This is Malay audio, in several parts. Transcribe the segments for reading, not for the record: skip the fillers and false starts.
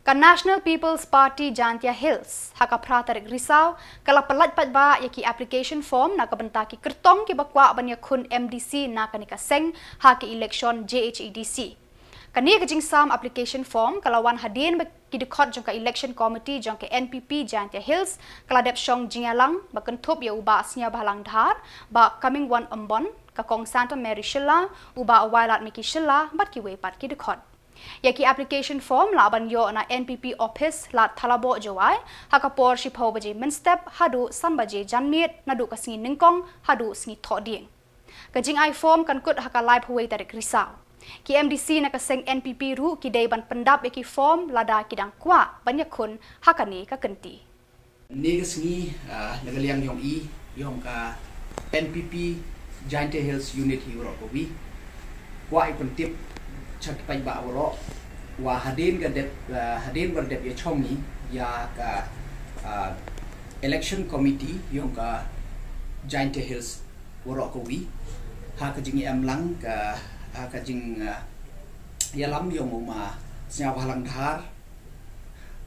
Ka National People's Party Jantia Hills haka pratarik risau kala pelat patba yaki application form na kabentaki kertong ki bakwa banya kun MDC na kanika seng haki election JHEDC. Kani kajing sam application form kalawan hadin ki dekot jong ka election committee jong ka NPP Jantia Hills kala dep shong jingalang bakentup ya uba asnya bahalang dhar ba coming one ombon ka kong Santa Mary Shilla uba awailat miki Shilla bat ki we pat ki dekot. Yaki application form laban yo na NPP office la thalabo jawai hakapor shipho baje minstep hadu sambaje janmit nadu kasngi ningkong hadu sngi thoding kajing ai form kan kut haka live huwei tarik risau ki MDC na kaseng NPP ru ki dei ban pendap yaki form lada kidang kwa banyak kun hakani ka kenti ni kasngi nagaliang yong yong ka NPP Giant Hills unit hiro ko wi kwa ipon tip cak pai ba woro wa hadin berdep ya chomi ya ka election committee yung ka Giant Hills woro ko wi ha ka jing amlang ka ka jing ya lam yung ma snya balang dhar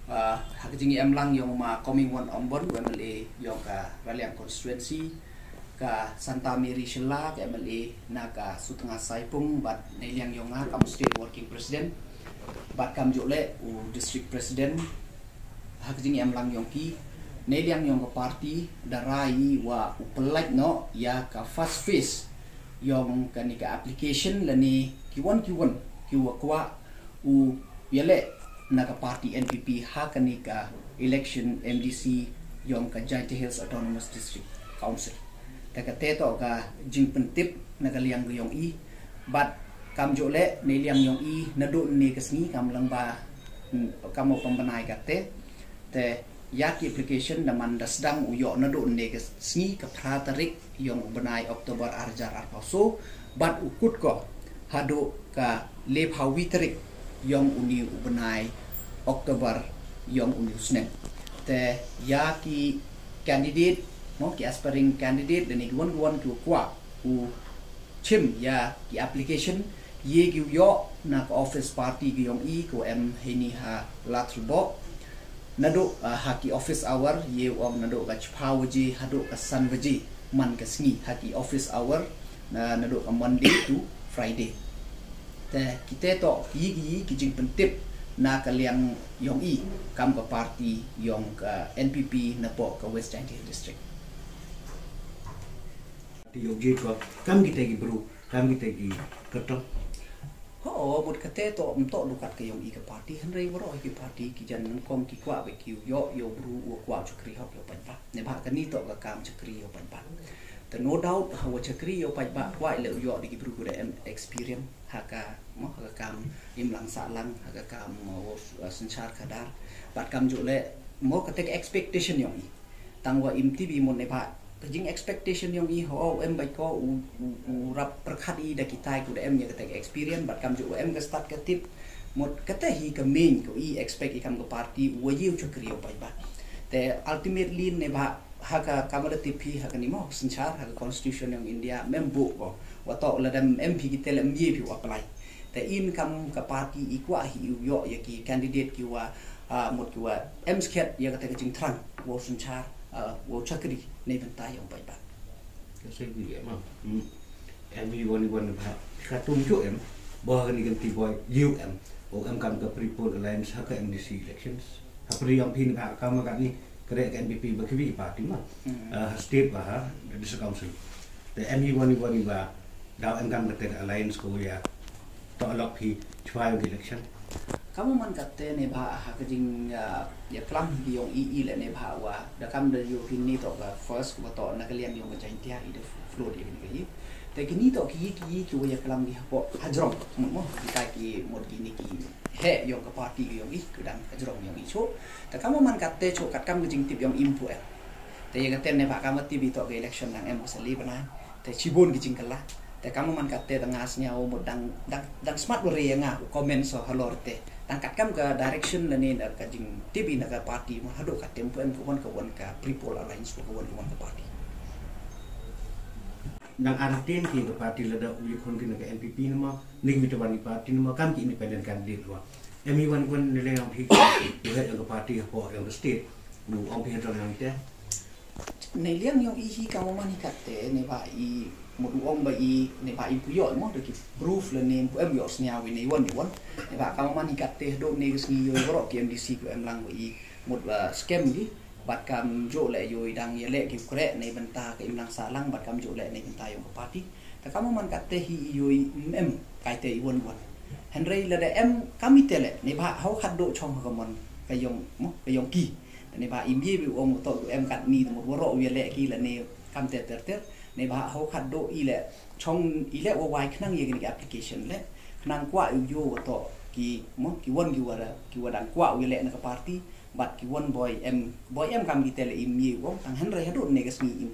ha ka jing amlang yung ma coming one ombon MLA yung ka Raliang constituency ka Santa Mary Shilla ka MLA na ka Sutengah Saipung bat neliang yonga kam state working president bat kam jole u district president hak jing amlang yongki neliang yong ka party darai wa upelait no ya ka first phase yong kanika application lani kiwan kiwa kwa u yele na ka party NPP hakanika election MDC yong ka Giant Hills Autonomous District Council teto ka jing pentip nagaliang yong bat kam jole neliang yong nadu ni kasni kam lang ba kamo pembenai kate te yaki application naman dasdang uyo nadu ni kasni ka pratarik yong benai Oktober arjar arpaso bat ukut ko hadu ka lep hawitrik yong uni benai Oktober yong uni usnen te yaki candidate mo ki aspiring candidate dan iguan ki kwa u chim ya ki application ye gi yo na ka office party gi yong ko heni ha latrubo nado ha ki office hour ye om nado ka chpawaji hado ka sanwaji man ka sngi ha ki office hour na nado ka Monday to Friday te kita to ki jing pentip na ka liang yong kam ka party yong ka NPP na po ka West Giant District Yogi ko kam kita gi bro kam kita gi kerto bud kate to umto dukat ke yong ka party henrei woro ki party ki jan kom ki kwa be ki yo bru wo kwa chukri hok yo pa ne ba kani to ka kam chukri yo pa the no doubt how chukri yo pa kwa le yo di bru ku experience haka mo haka kam imlang salang haka kam wo sanchar kadar bat kam jule mo kate expectation yong tangwa imtv mon ne ba jing expectation yang em baik ko rap perkhat da kita ku em ya ketek experience bat kam ju em ke start ke tip mod kata hi ke main ko expect ikam ke party wajiu chukri yo pai ba te ultimately ne ba haka kamada tv haka ni mo sanchar haka constitution yang India membu ko wato ladam MP kita le mye pi apply te income ke party ikwa hi yo ya ki candidate ki wa mod ki wa em sket ya ketek jing trang wo sanchar wo chakri nei bentai yang baik. Saya juga emang. Kami wani bah katum jo em. Bah ni ganti boy UM. Em kam ke People Alliance hak MDC elections. Apri yang pin ka kam ka ni kere NPP bakwi party mah. State bah di council. The ME wani bah daw em kam ke alliance ko ya. To alok pi chwa election. Kamu man kate ne ba ha kajing ya klam di yong le ne ba wa da kam da yo kini to ka first ko to na kalian yong jain tia ide flow di ni te kini to ki ya klam di po hajrong mo kita ki mod kini ki he yong ka party yong kedang hajrong yong cho ta kamu man kate cho kat kam kajing tip yong impu te ya kate ne ba kam tip to ke election nang em sali bana te chibon kajing kala te kamu man kate tangasnya o mod dang smart bore nga comment so halorte tangkat kam ke direction lani da kajing TV na ka party mo hado ka tempo em kawan ka People Alliance ko kawan ka party nang aratin ki ke party lada uyi kon ki ke NPP nama ning mitawani party nama kam ki independent candidate wa ME one nilai yang pi you head yang ke party apa yang ke state nu ang pi handle yang itu ในเรื่องยองอีฮีกามันฮิกัดแต่ในว่าอีหมดองบอีในว่าอีผู้ยอดมั้งเด็ก proof เลยเนี่ยผู้ยอดสัญญาไว้ในวันในว่ากามันฮิกัดแต่โดนในกสิ่งย่อยก็รอ KMDC กูลังว่าอีหมดว่า scam ดิบัตรกำโจเละย่อยดังยาเละกิวแกะในบรรดาก็ลังสาลังบัตรกำโจเละในบรรดายองกับปาร์ตี้แต่กามันกัดแต่ฮีย่อยไกแต่อีวันเห็นไรละแต่กามิเตเละในว่าเขาขัดโดช่องกับมันกยองมั้งกยองกีในบ่าอิมยี่บิวองค์ตัวกัดนี่ทั้งหมดว่ารอวิเละกี่ละเนี่ยคำเตอในบ่าเขาขัดโดอีเละช่องอีเละว่าวายขนังยังกับแอปพลิเคชันเละขนังกว่าอยู่โย่ตัวกี่มั้งกี่วันกี่วันดังกว่าวิเละนักปาร์ตี้บัดกี่วันบอยเอ็มคำกี่เตะอิมยี่วงทางฮันไรฮัดโดในกสิ่งอิม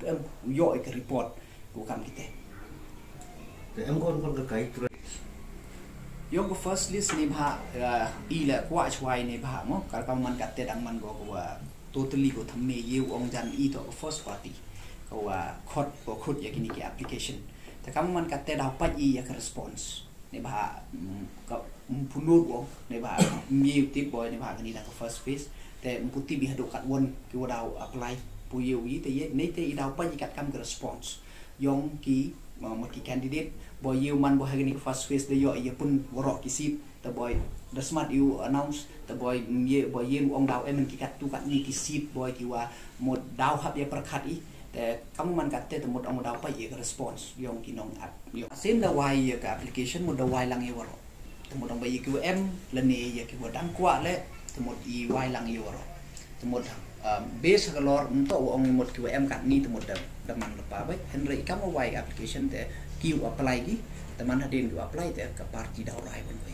ย่อยกับรีพอร์ตกูคำกี่เตะแต่ คนก็ไกลยก first list ในบ่าอีเละกว่าช่วยในบ่ามั้งการมันกัดเตะดังมันก็ว่าtotally ก็ทำเมย์องจันอีตัว first party ก็ว่าคดอย่างนี้กับ application แต่คำมันกัดเตะดาวไปอีอย่าง response ในบ่าก็พูนูดวงในบ่ามีติดบอยในบ่ากันนี้ดัง first phase แต่ปุติบิหดูกัดวนกี่ว่าดาว apply ปุยวีแต่ยัยในแต่ดาวไปอีกัดคำ response ยองกี่กี่ candidate บอยยิวมันบอยให้กันนี้ first phase ได้ย่อยอย่าปุ่นวอร์กี่สิบแต่บอยthe smart you announce the boyองดาวมันกี่กัดตุกัดนี่กี่ซีดบอยกี่ว่าหมดดาวครับอย่าประคัดอีแต่คำมันกัดแต่หมดองดาวไปอีก response ยองกี่น้องอัดยองเส้นดาวายกับ application หมดดาวายลังเยอะรอแต่หมดองไปกี่ว่าละเนยกี่ว่าดังกว่าและแต่หมดอีวายลังเยอะรอแต่หมดbase ก็รอตัวองหมดกี่ว่ากัดนี่แต่หมดดังมันหรือเปล่าเว้ยเห็นไรคำว่าวาย application แต่กี่ว่า applyกี่แต่มันหัดเดินกี่ว่า apply แต่กับ party ดาวไรวันไป